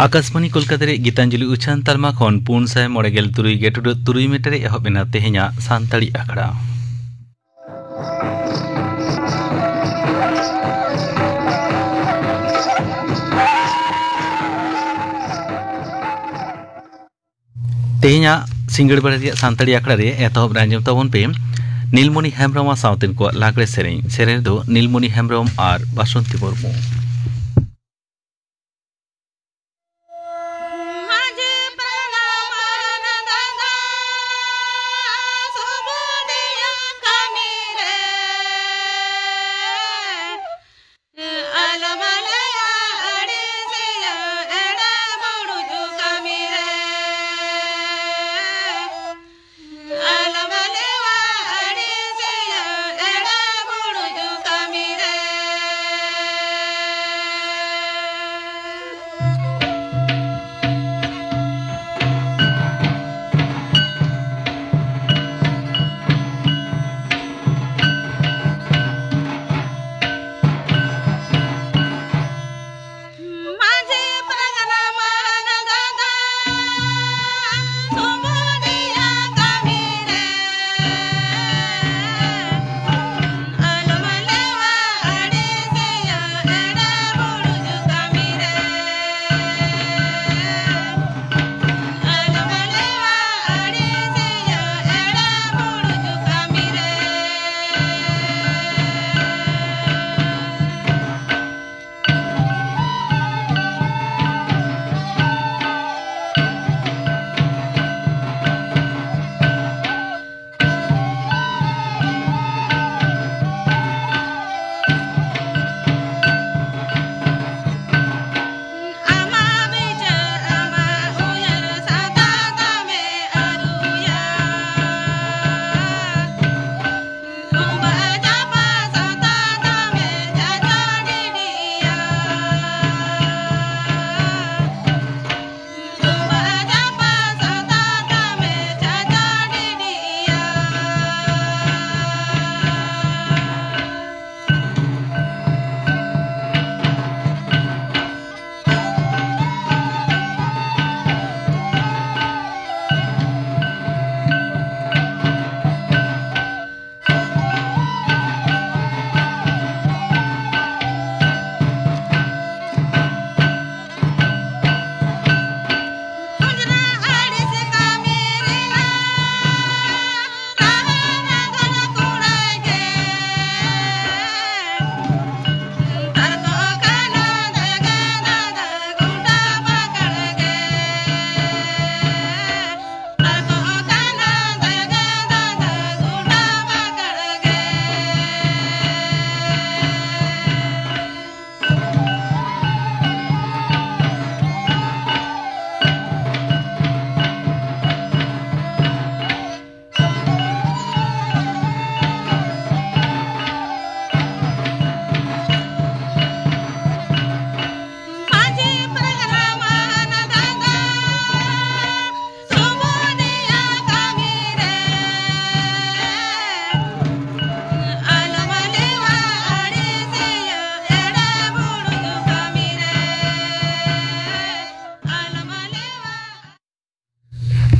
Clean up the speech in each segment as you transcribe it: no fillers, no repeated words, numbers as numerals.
आकाशवाणी कोलकाता रे गीतांजलि उछान तालमा खन 493 मीटर एहबेना तेहेኛ सानताड़ी आखड़ा तेहेኛ सिंगड़ बड़ा सानताड़ी आखड़ा रे एतहब रांजम तबन पे नीलमणि हेम्ब्रम साउतेन को लागड़े सेरें दो नीलमणि हेम्ब्रम और बासंती मुर्मू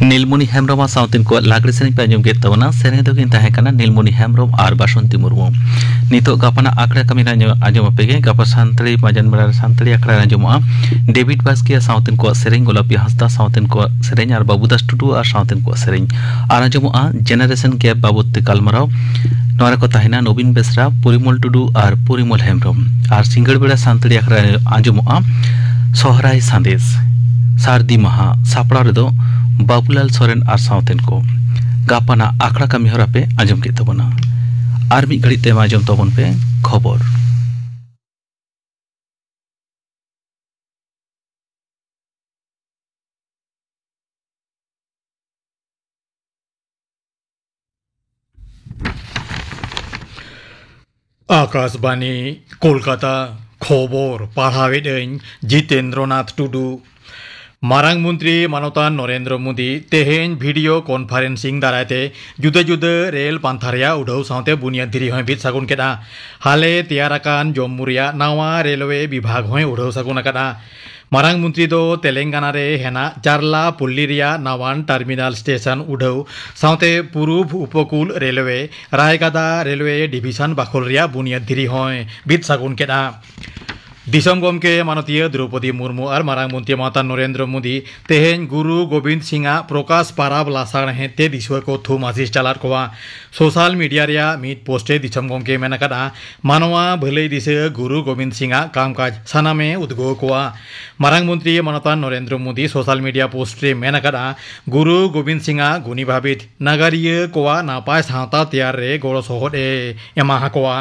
नीलमणि हेम्ब्रम साउतेन को लागड़े सेरें पे आंजम के तबना सेरें दो किन ताहे कना नीलमणि हेम्ब्रम और बासंती मुर्मू नितो गापना आखड़ा कमी आंजम पेगे गापा सानताड़ी माजन बड़ा सानताड़ी आखड़ा आंजमआ डेविड बास्किया साउतेन को सेरें गोलापी हंसदा साउतेन को सेरें और बाबूदास टुडू और साउतेन को सेरें और आंजमआ जेनारेशन गैप बाबूते कालमाराव नोरा को ताहेना नवीन बेसरा परिमल टुडू और परिमल हेम्ब्रम और सिंगड़ बेड़ा सानताड़ी आखड़ा आंजमआ सोहराय संदेश सारदी महा सापड़ा रेदो बाबूलाल सोरेन और साउतेन को गापाना आखड़ा कमी हरा पे आंजम के तबना और मिद घड़ी ते आंजम तबन पे खबर आकाशवाणी कोलकाता खबर पढ़ावेदें जितेंद्रनाथ टुडू मारांग मंत्री मानवतान नरेंद्र मोदी तेहेन भिडियो कॉन्फ्रेंसिंग दारायते जुदा जुदा रेल पांथारिया उड़ाव सावते बुनियादी हय बिद सागुन केदा हाले तैयाराकान जम्मुरिया नावा रेलवे विभाग हय उड़ाव सागुन अकादा मारांग मंत्री दो तेलंगाना रे हेना चारला पुल्लिरिया नावान टर्मिनल स्टेशन उड़ाव सावते पूर्व उपकूल रेलवे रायगदा रेलवे डिविजन बाखोलरिया बुनियादी हय बिद सागुन केदा दिसम गमके मानतीय द्रौपदी मुर्मू और मारांग मंत्री माता नरेंद्र मोदी तेहेन गुरु गोविंद सिंह प्रकाश पाराब लासाण हेते दिसुआ को थू मासिस चलार कोवा सोशल मीडिया रिया मीट पोस्टे दिसम गमके मेनकादा मानवा भलई दिसे गुरु गोविंद सिंह कामकाज सानामे उद्गो कोवा मारांग मंत्री मानता नरेंद्र मोदी सोशल मीडिया पोस्टे मेनकादा गुरु गोविंद सिंह गुनी भाबित नागारिय कोवा नापाय सावता तैयार रे गोड़ो सोहद एमा कोवा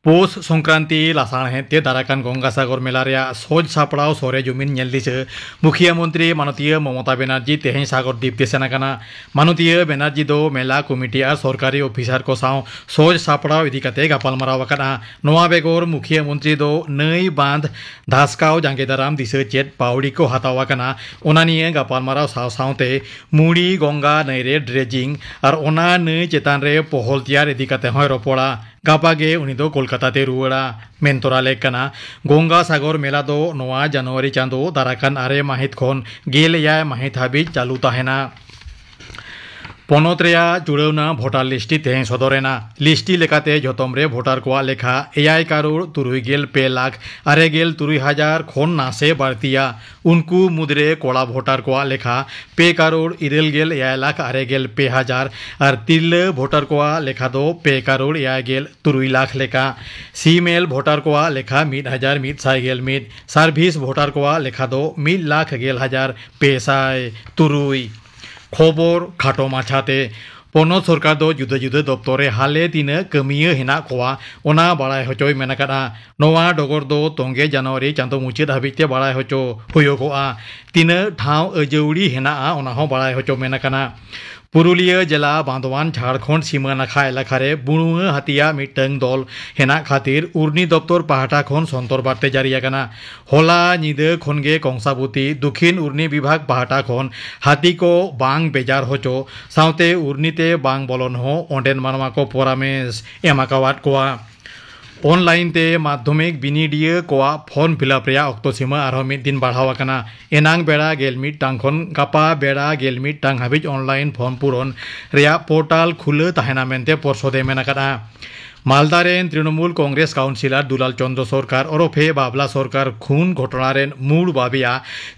पोष संक्रांति लासाण हेते दाराकान गंगासागर मेला रे सोज सापड़ाव सोरे जुमिन नेल दिसे मुखिया मंत्री मानतीय ममता बेनार्जी तेहें सागर द्वीप ते सेनाकाना मानतीय बेनार्जी दो मेला कमिटी और सरकारी ऑफिसर को साव सोज सापड़ाव इदी कते गापाल माराव अकाना नोआ बेगर मुखिया मंत्री दो नई बांध धासकाव जांगे दाराम दिसे चेत पावड़ी को हताव अकाना ओनानिए गापाल माराव साव सावते मुड़ी गंगा नई रे ड्रेजिंग और ओना नई चेतान रे पहल तैयार इदी कते हय रोपड़ा गापागे उनी दो कोलकाता ते रुवाड़ा मेनतोरा लेकना गंगा सागर मेला दो नोआ जनवरी चांदो दाराकान आरे माहित खन गेल याय माहित हाबी चालू ताहेना पनत रेया जुड़ावना भोटार लिस्टी तेहें सदरेना लिस्टी लेकाते जतम रे भोटार कोआ लेखा 1 करोड़ 93 लाख 63,000 खन नासे बाड़तिया उनको मुद्रे कोड़ा भोटार कोआ लेखा 2 करोड़ 71 लाख 63,000 और तिल भोटार कोआ लेखा दो 2 करोड़ 73 लाख लेखा सीमेल भोटार कोआ लेखा 1,101 सार्भिस भोटार कोआ लेखा दो 1,11,203 खबर खाटो माछाते पनत सरकार दो जुदा जुदा दप्तरे हाले तीना कमिया हेना कोआ ओना बाड़ाय हचोय मेनाकादा नोआ डगर दो तोंगे जनवरी चांदो मुचिद हाबिते बाड़ाय हचो हुयोगोआ तीना ठाव अजौड़ी हेना ओना हो बाड़ाय हचो मेनाकाना पुरुलिया जिला बांधवान झारखंड सीमा नाखा एलाकारे बुणुआ हातिया मिटंग दल हेना खातिर उर्नी दप्तर पाहाटा खन सन्तर बार्ते जारी आकाना होला निदे खनगे कंसाबुती दक्षिण उर्नी विभाग पाहाटा खन हाथी को बांग बेजार होचो सावते उर्नीते बांग बोलन हो ओंडेन मानवा को परामेश एमाकावात कोआ ऑनलाइन ते माध्यमिक बिनिडिय कोआ फॉर्म फिलअप रे अक्तो सीमा आरो मिद दिन बढ़ाव आकाना एनांग बेड़ा गेलमिट टांग खन गापा बेड़ा गेलमिट टांग हाबिज ऑनलाइन फॉर्म पूरण रे पोर्टल खुले ताहेना मेनते पर्षदे मेनाकादा मालदारेन तृणमूल कांग्रेस काउंसिलर दुलाल चंद्र सरकार ओरफे बाबला सरकार खून घटनारेन मूल बाबिया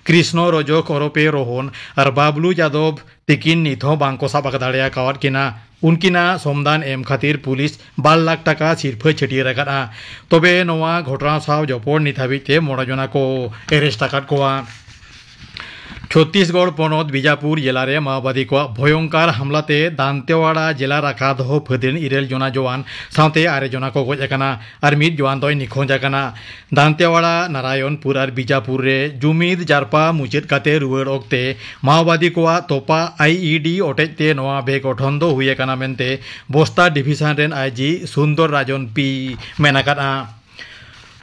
कृष्ण रजक ओरफे रोहन और बाबलू यादव तिकिन निथो बांको साबाक दाड़िया कावत किना उनकिना समदान एम खातिर पुलिस 12 लाख टाका सिरफे छटियर आकादा तबे नोआ घटना साव जपड़ निथाबिते मोड़ाजना को एरेस्ट आकाद कोआ छत्तीसगढ़ पनत बीजापुर जिला रे माओवादी को भयंकर हमलाते दांतेवाड़ा जिला राकादह फदिन 9 जना जवान सावते 8 जना को गज आकाना और मिद जवान दो निखोज आकाना दांतेवाड़ा नारायणपुर और बीजापुर रे जुमिद जारपा मुचाद काते रुवाड़ ओक्ते माओवादी को तोपा आईईडी ओटेजते नोआ बेगठन दो हुई आकाना मेनते बस्ता डिविजन रेन आईजी सुंदर राजन पी मेनाकादा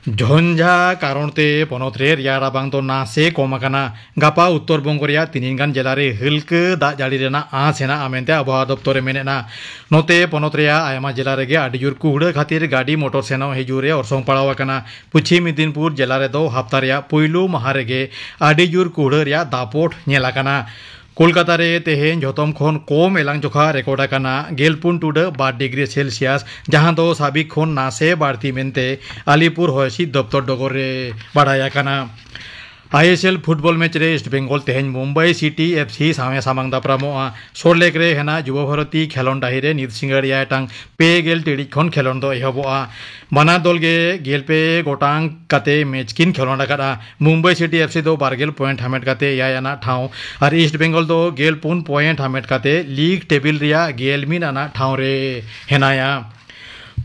झंझा कारणते पनत रे रियारा बांग तो नासे कम आकाना गापा उत्तर बंग रिया 3 गान जिला रे हल्के दाग जाड़ी रेना आस हेना आमेनते आबहावा दप्तरे मेनेना नोते पनत रिया आयमा जिला रेगे आडी जोर कुहुड़ा खातिर गाड़ी मोटर सेनो हिजुरे अरसंग पड़ाव आकाना पश्चिम मेदिनीपुर जिला रे दो हफ्ता रिया पहिलो माहा रेगे आडी जोर कुहुड़ा रिया दापोट नेल आकाना कोलकाता रे तेहें जतम खन कम एलांग जोखा रेकर्ड आकाना 10.2 डिग्री सेल्सियास जहां दो साबिक खन नासे बाड़ती मेनते आलिपुर हयसिद दप्तर डगर रे बाड़ाय आकाना आईएसएल फुटबल मैच रे इस्ट बेंगल तेहें मुंबई सिटी एफसी सामे सामांग दाप्रामोआ सोरलेक रे हेना युवा भारती खेलोन डाहिरे नित सिंगारिया टांग पे गेल टिड़ी खन खेलोन दो एहबोआ बाना दल गे गेल पे गोटांग काते मैच किन खेलोन आकादा मुंबई सिटी एफसी दो 12 पॉइंट हामेट काते यायाना ठाव और ईस्ट बेंगल दो 11 पॉइंट हामेट काते लीग टेबिल रिया 11 आना ठाव रे हेनाया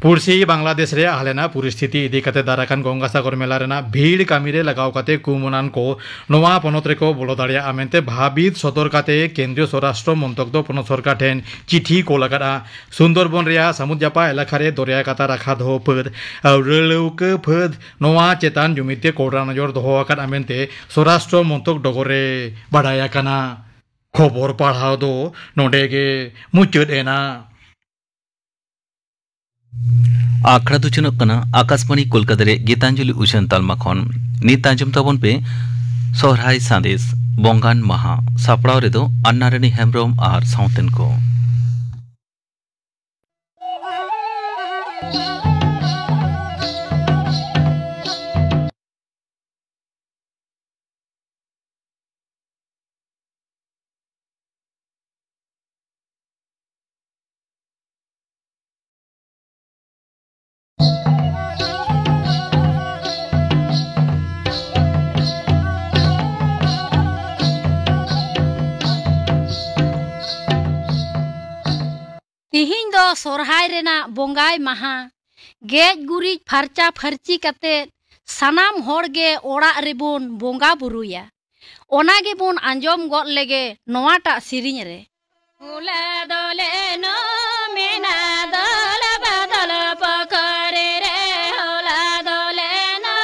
पुरसी बांग्लादेश रे हालेना परिस्थिति इदी कते दाराकान गंगासागर मेला रेना भीड़ कामी रे लगाव कते कुमुनान को नोवा पनत रेको बोलो दाड़िया आमेंते भाबित सदर कते केंद्रीय स्वराष्ट्र मंत्रक दो पनत सरकार ठेन चिठी को लगाड़ा सुंदरबन रेया समुद्रजापा एलाका रे दरिया काता राखा दो फद रेलौक फद नोवा चेतान जुमिते कोडरा नजर दो आकाद आमेंते स्वराष्ट्र मंत्रक डगरे बाडाया काना खबर पढ़ाव दो नोडेगे मुचद एना आखड़ा दुचनक कना आकाशवाणी कोलकाता रे गीतांजलि उछन तालमा खन नीत आंजम तबन पे सोहराय संदेश बंगान महा सापड़ाव रे दो अन्नारानी हेम्ब्रम आर साउथन को तिहिं दो सोरहाय रेना बोंगाय महा गेज गुरिज फरचा फरची कते सनाम होड़गे ओड़ा रेबुन बोंगा बुरुया ओनागे बुन आंजम गद लेगे नोवाटा सिरिñ रे उला दोले नो मेना दोल बदल पकरे रे उला दोले नो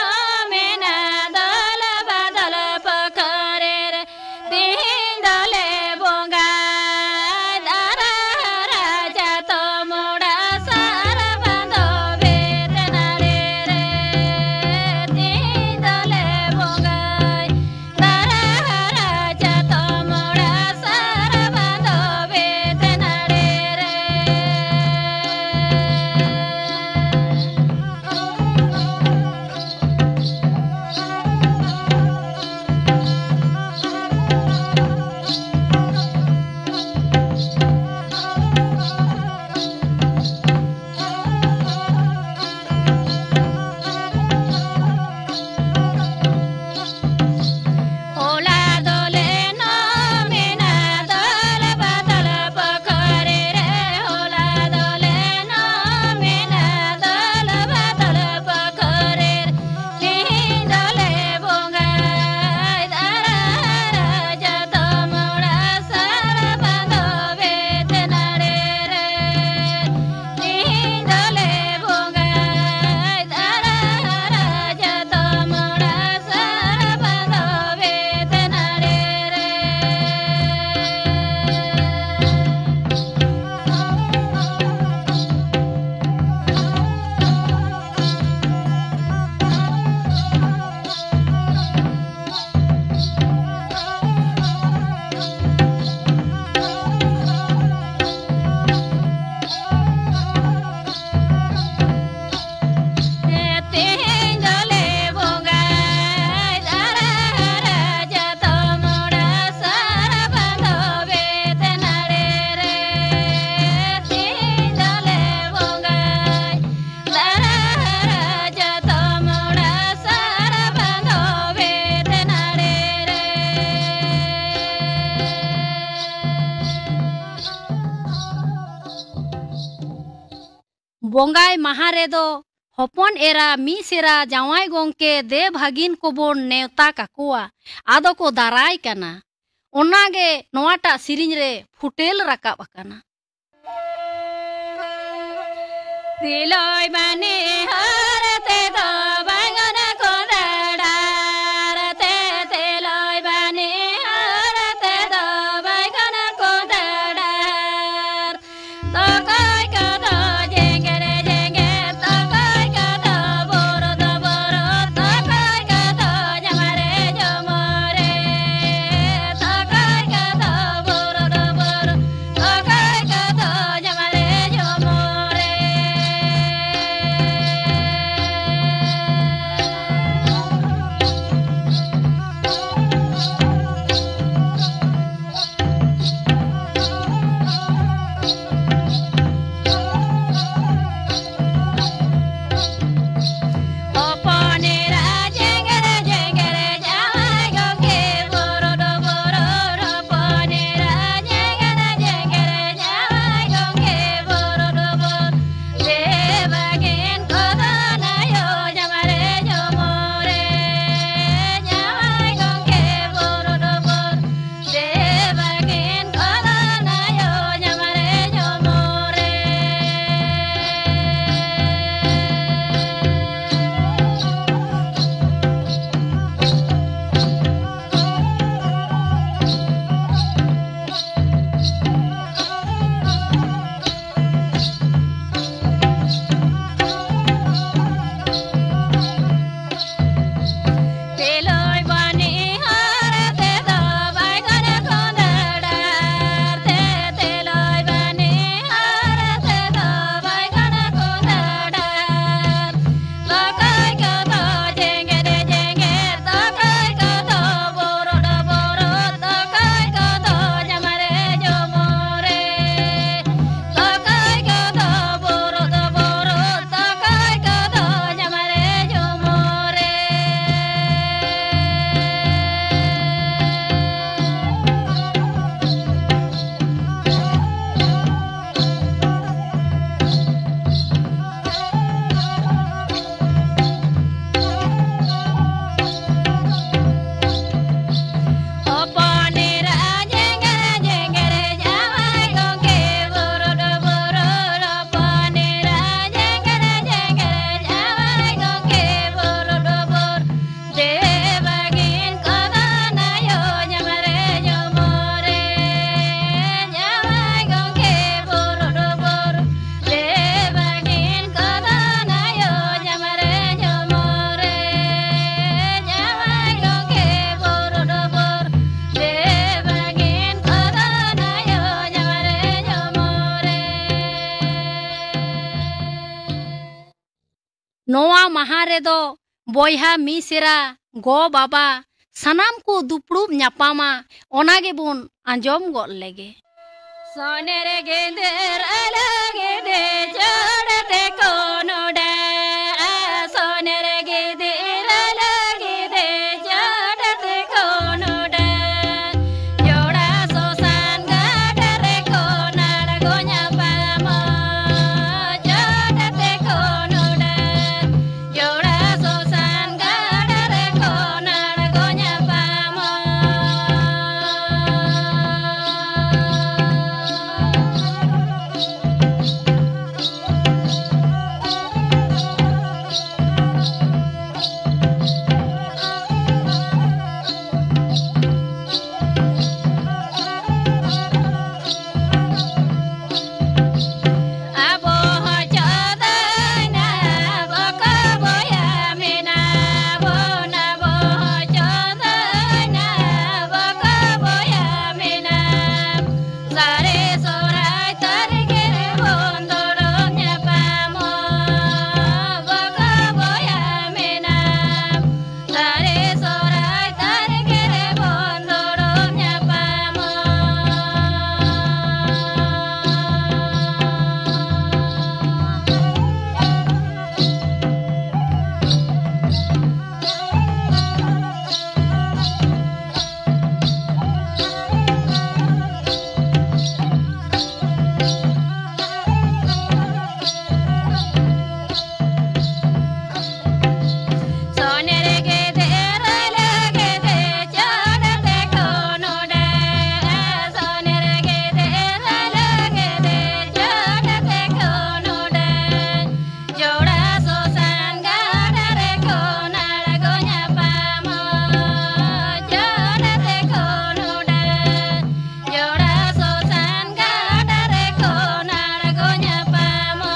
मेना दोल बदल पकरे रे तिहिं दोले बोंगा बोंगाय महा रेदो हपन एरा मिसेरा जावाई गोंके दे भागिन को बोन नेवता काकुआ आदो को दाराय कना ओनागे नोवाटा सिरिñ रे फुटेल राकाब अकाना दिलोय बाने हरते दो बांगन को दडारते दिलोय बाने हरते दो बांगन को दडार तो कोई को दो जेंगे रे जेंगे तो कोई को दो बोरो तो कोई को दो जमारे जमरे तो कोई को दो बोरो तो कोई को दो जमारे जमरे नोआ महा रेदो बोयहा मिसेरा गो बाबा सनाम को दुपड़ूब न्यापामा ओनागे बुन आंजोम गोल लेगे सोनेरे गेंदेर अलगे दे जोड़ते कोनोडा सोनेरे गेंदेर अलगे दे जोड़ते कोनोडा जोड़ा सोसान गाडरे कोनाड गोnya pamo जोड़ते कोनोडा जोड़ा सोसान गाडरे कोनाड गोnya pamo abo chadana baka boya mena bona bo chadana baka boya mena sare sorai targe bondoronya pamo baka boya mena sare sorai targe bondoronya pamo सोनेरे गेदेर लगे दे जोड़ते कोनोडा सोनेरे गेदेर लगे दे जोड़ते कोनोडा जोड़ा सोसान गाडरे कोनाड गोnya pamo जोड़ते कोनोडा जोड़ा सोसान गाडरे कोनाड गोnya pamo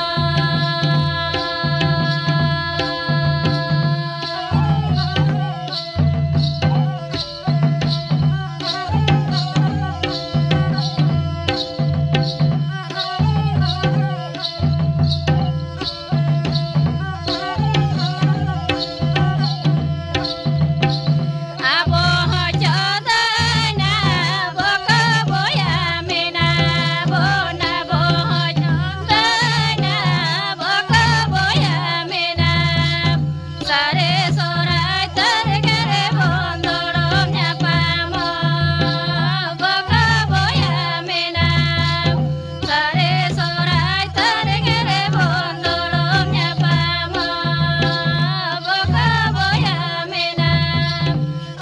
abo chadana baka boya mena bona bo chadana baka boya mena sare sorai targere bondoromnya pamo baka boya mena sare sorai targere bondoromnya pamo baka boya mena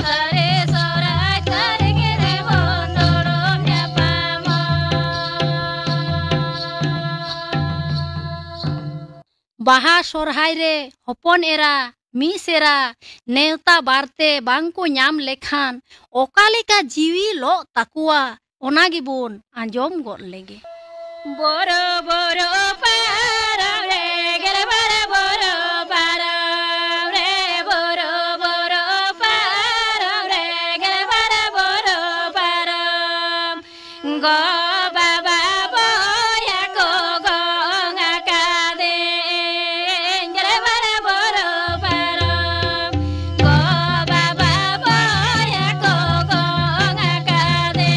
sare sorai targere bondoromnya pamo बाहा सोरहाय रे हपन era मिसेरा नेवता बारते बांको ᱧᱟᱢ लेखान ओकालेका जीवी लो ताकुआ ओनागे बुन आंजोम गोल लेगे बोरो बोरो पाराव रे गेरे बारा बोरो पाराव रे बोरो बोरो पाराव रे गेरे बारा बोरो पाराव गो बाबा बोया को गोंगा कादे गेरे बारा बोरो पाराव गो बाबा बोया को गोंगा कादे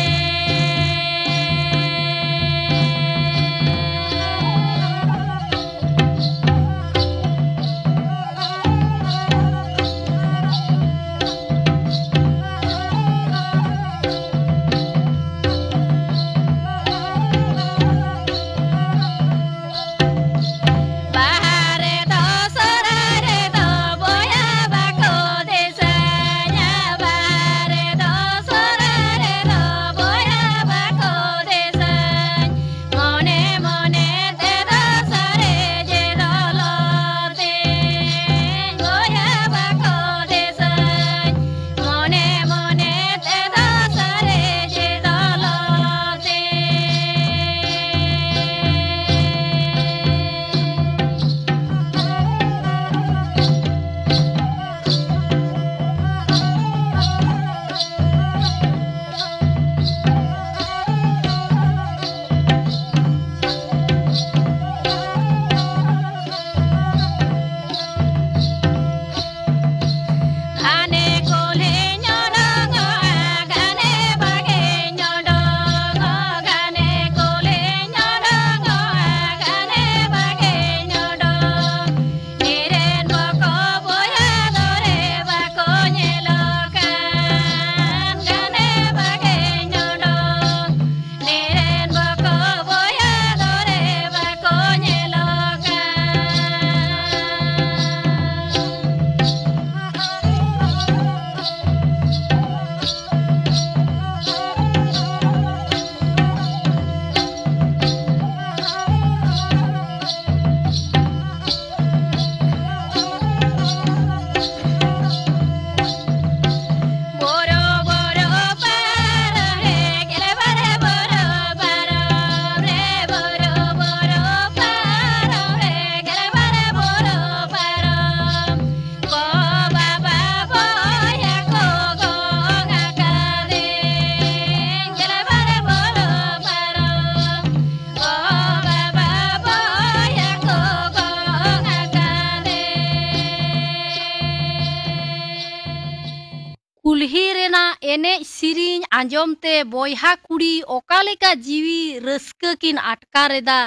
कुल्ही रेना एने सिरिंग आंजोमते बोयहा कुड़ी ओकालेका जीवी रस्का किन आटकारेदा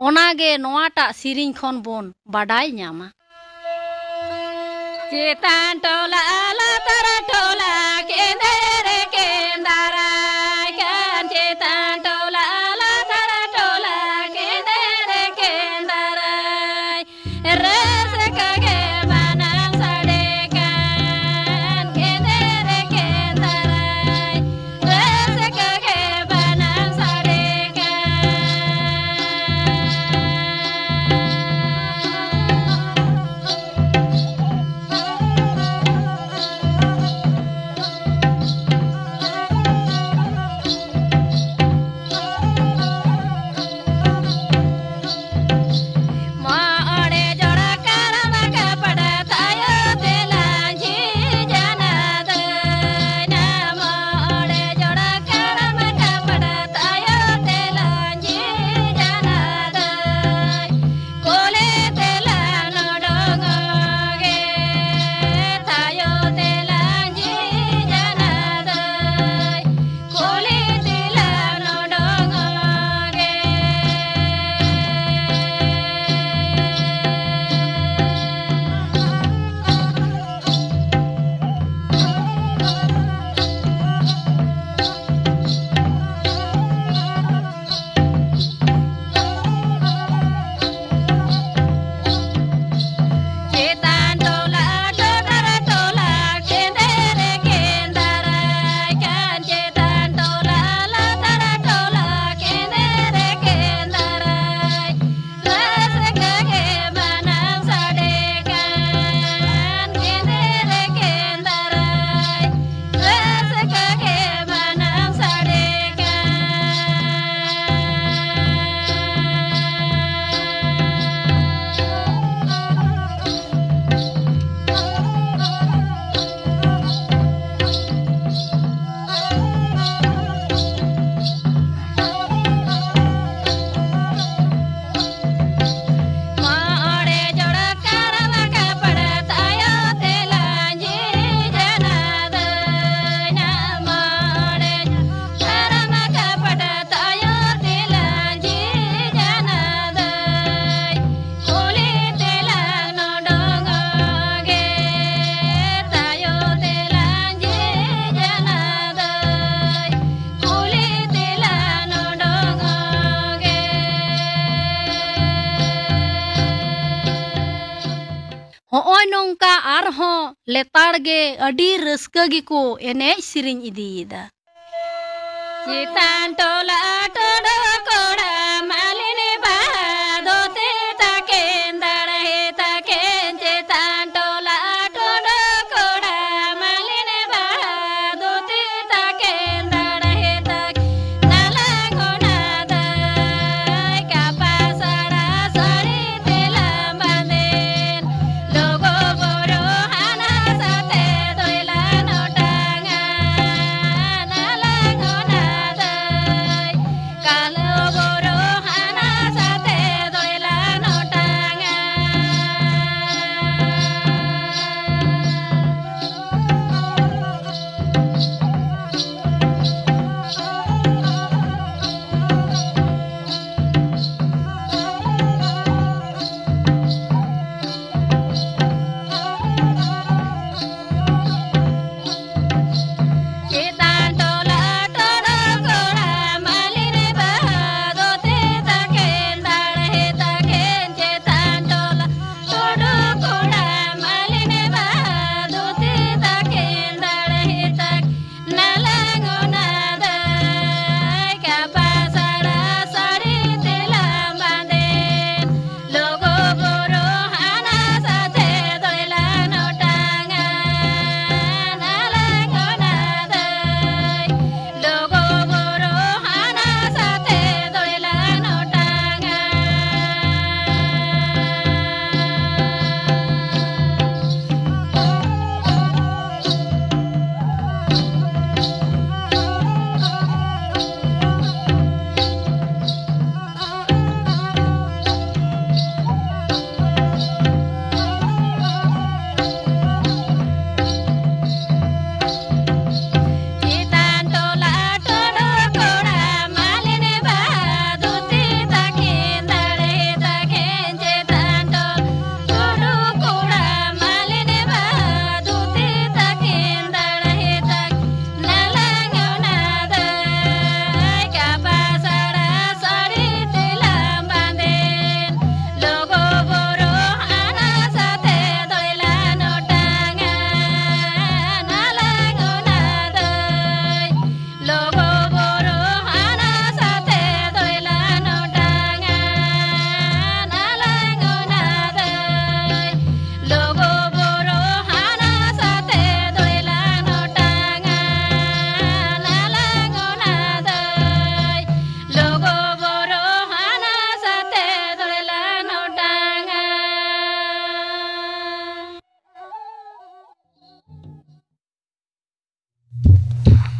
ओनागे नोआटा सिरिंग खन बोन बाडाय न्यामा चेतान टोला आला तारा टोला केंदरे केंदारा कान चेतान टोला आला तारा टोला केंदरे केंदारा रस कगे बनम सड़े कान केंदरे केंदारा रस कगे बनम सड़े नोंका आरहों लेताड़गे अडी रस्का गिको एने सिरिंग इदीदा चेतान टोला टोडो कोड़ा मालिने बादोते ताकेंदड़ हे ताकें चेतान टोला टोडो कोड़ा मालिने बादोते ताकेंदड़ हे ताक नाला कोना दाय कापासड़ा सड़ी तेला बांदेन लोगो बोरो हाना साते दोयला नोटांगा नाला कोना दाय कालो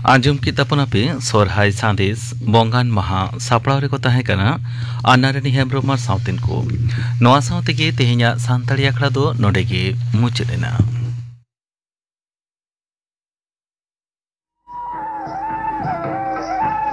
आंजम की तपनापे सोरहाय सांदेश बोंगान महा सापड़ाव रे को ताहे कना आनारनी हेम्ब्रोम साउतिन को नोआ साउते गे तेहेnya सान्ताली आखड़ा दो नोडे गे मुचादेना।